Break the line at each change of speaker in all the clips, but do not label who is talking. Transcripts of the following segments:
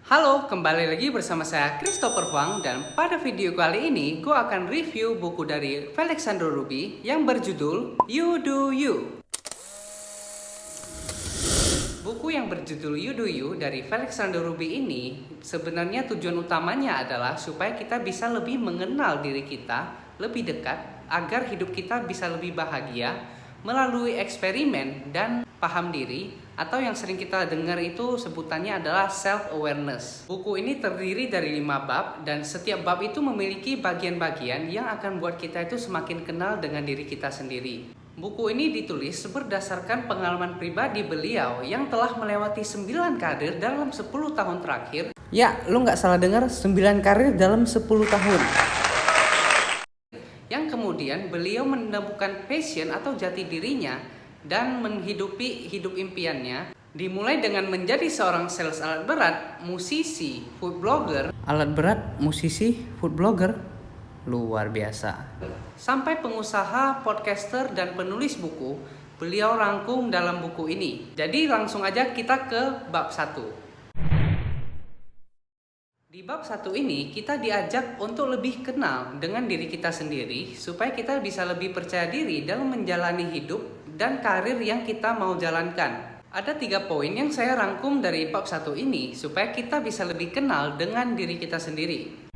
Halo, kembali lagi bersama saya Christopher Huang dan pada video kali ini gue akan review buku dari Felix Sandro Ruby yang berjudul You Do You. Buku yang berjudul You Do You dari Felix Sandro Ruby ini sebenarnya tujuan utamanya adalah supaya kita bisa lebih mengenal diri kita lebih dekat agar hidup kita bisa lebih bahagia melalui eksperimen dan paham diri, atau yang sering kita dengar itu sebutannya adalah self-awareness. Buku ini terdiri dari 5 bab dan setiap bab itu memiliki bagian-bagian yang akan buat kita itu semakin kenal dengan diri kita sendiri. Buku ini ditulis berdasarkan pengalaman pribadi beliau yang telah melewati 9 karir dalam 10 tahun terakhir. Ya, lu nggak salah dengar, 9 karir dalam 10 tahun. Yang kemudian beliau menemukan passion atau jati dirinya dan menghidupi hidup impiannya, dimulai dengan menjadi seorang sales alat berat, musisi, food blogger. Alat berat, musisi, food blogger, luar biasa. Sampai pengusaha, podcaster, dan penulis buku, beliau rangkum dalam buku ini. Jadi langsung aja kita ke bab 1. Di bab 1 ini kita diajak untuk lebih kenal dengan diri kita sendiri supaya kita bisa lebih percaya diri dalam menjalani hidup dan karir yang kita mau jalankan. Ada 3 poin yang saya rangkum dari bab 1 ini supaya kita bisa lebih kenal dengan diri kita sendiri.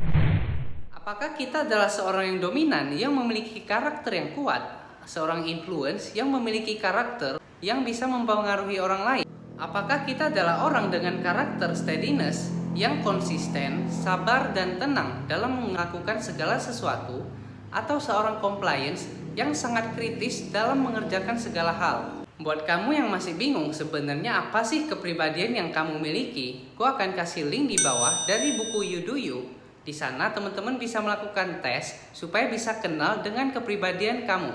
Apakah kita adalah seorang yang dominan yang memiliki karakter yang kuat, seorang influence yang memiliki karakter yang bisa mempengaruhi orang lain? Apakah kita adalah orang dengan karakter steadiness yang konsisten, sabar, dan tenang dalam melakukan segala sesuatu, atau seorang compliance yang sangat kritis dalam mengerjakan segala hal? Buat kamu yang masih bingung sebenarnya apa sih kepribadian yang kamu miliki, gua akan kasih link di bawah dari buku You Do You. Di sana teman-teman bisa melakukan tes supaya bisa kenal dengan kepribadian kamu.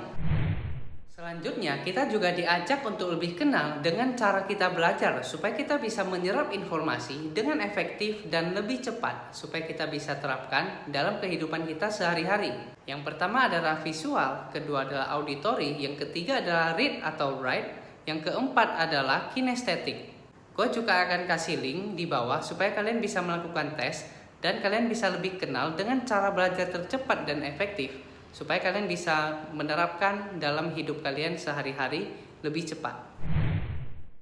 Selanjutnya, kita juga diajak untuk lebih kenal dengan cara kita belajar supaya kita bisa menyerap informasi dengan efektif dan lebih cepat supaya kita bisa terapkan dalam kehidupan kita sehari-hari. Yang pertama adalah visual, kedua adalah auditory, yang ketiga adalah read atau write, yang keempat adalah kinestetik. Gue juga akan kasih link di bawah supaya kalian bisa melakukan tes dan kalian bisa lebih kenal dengan cara belajar tercepat dan efektif supaya kalian bisa menerapkan dalam hidup kalian sehari-hari lebih cepat.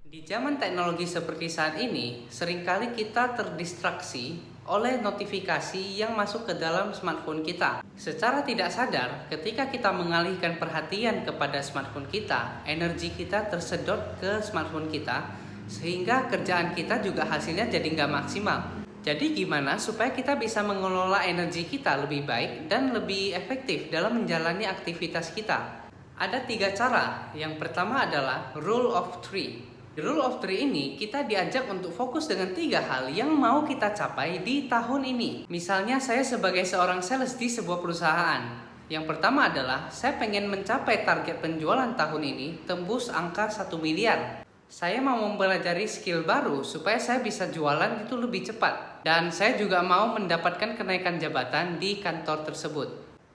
Di zaman teknologi seperti saat ini, seringkali kita terdistraksi oleh notifikasi yang masuk ke dalam smartphone kita. Secara tidak sadar, ketika kita mengalihkan perhatian kepada smartphone kita, energi kita tersedot ke smartphone kita, sehingga kerjaan kita juga hasilnya jadi nggak maksimal. Jadi gimana supaya kita bisa mengelola energi kita lebih baik dan lebih efektif dalam menjalani aktivitas kita? Ada 3 cara. Yang pertama adalah Rule of 3. Di Rule of 3 ini kita diajak untuk fokus dengan 3 hal yang mau kita capai di tahun ini. Misalnya saya sebagai seorang sales di sebuah perusahaan. Yang pertama adalah saya pengen mencapai target penjualan tahun ini tembus angka 1 miliar. Saya mau mempelajari skill baru supaya saya bisa jualan itu lebih cepat. Dan saya juga mau mendapatkan kenaikan jabatan di kantor tersebut.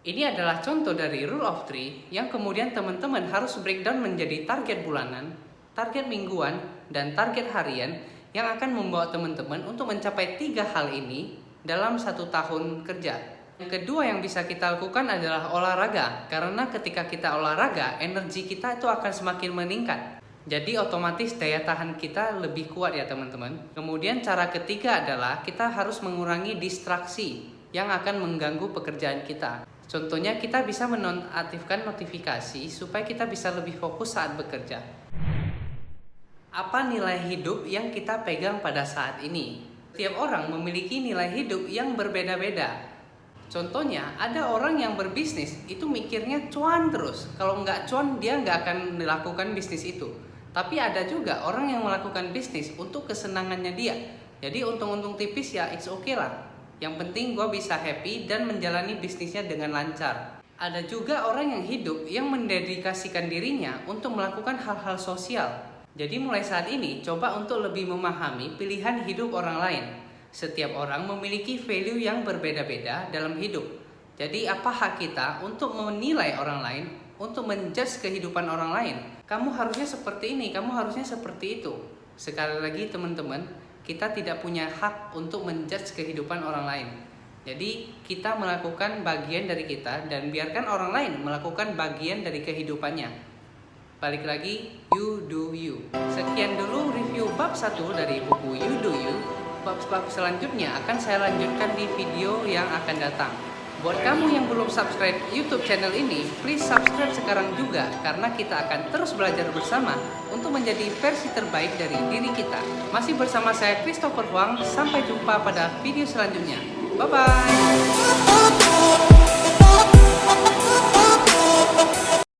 Ini adalah contoh dari Rule of 3 yang kemudian teman-teman harus breakdown menjadi target bulanan, target mingguan, dan target harian yang akan membawa teman-teman untuk mencapai 3 hal ini dalam 1 tahun kerja. Yang kedua yang bisa kita lakukan adalah olahraga. Karena ketika kita olahraga, energi kita itu akan semakin meningkat. Jadi otomatis daya tahan kita lebih kuat ya teman-teman. Kemudian cara ketiga adalah kita harus mengurangi distraksi yang akan mengganggu pekerjaan kita. Contohnya kita bisa menonaktifkan notifikasi supaya kita bisa lebih fokus saat bekerja. Apa nilai hidup yang kita pegang pada saat ini? Setiap orang memiliki nilai hidup yang berbeda-beda. Contohnya, ada orang yang berbisnis itu mikirnya cuan terus. Kalau nggak cuan, dia nggak akan melakukan bisnis itu. Tapi ada juga orang yang melakukan bisnis untuk kesenangannya dia. Jadi untung-untung tipis ya it's okay lah. Yang penting gue bisa happy dan menjalani bisnisnya dengan lancar. Ada juga orang yang hidup yang mendedikasikan dirinya untuk melakukan hal-hal sosial. Jadi mulai saat ini coba untuk lebih memahami pilihan hidup orang lain. Setiap orang memiliki value yang berbeda-beda dalam hidup. Jadi apa hak kita untuk menilai orang lain, untuk menjudge kehidupan orang lain? Kamu harusnya seperti ini, kamu harusnya seperti itu. Sekali lagi teman-teman, kita tidak punya hak untuk menjudge kehidupan orang lain. Jadi kita melakukan bagian dari kita dan biarkan orang lain melakukan bagian dari kehidupannya. Balik lagi, you do you. Sekian dulu review bab 1 dari buku You Do You. Bab-bab selanjutnya akan saya lanjutkan di video yang akan datang. Buat kamu yang belum subscribe YouTube channel ini, please subscribe sekarang juga karena kita akan terus belajar bersama untuk menjadi versi terbaik dari diri kita. Masih bersama saya Christopher Huang, sampai jumpa pada video selanjutnya. Bye bye.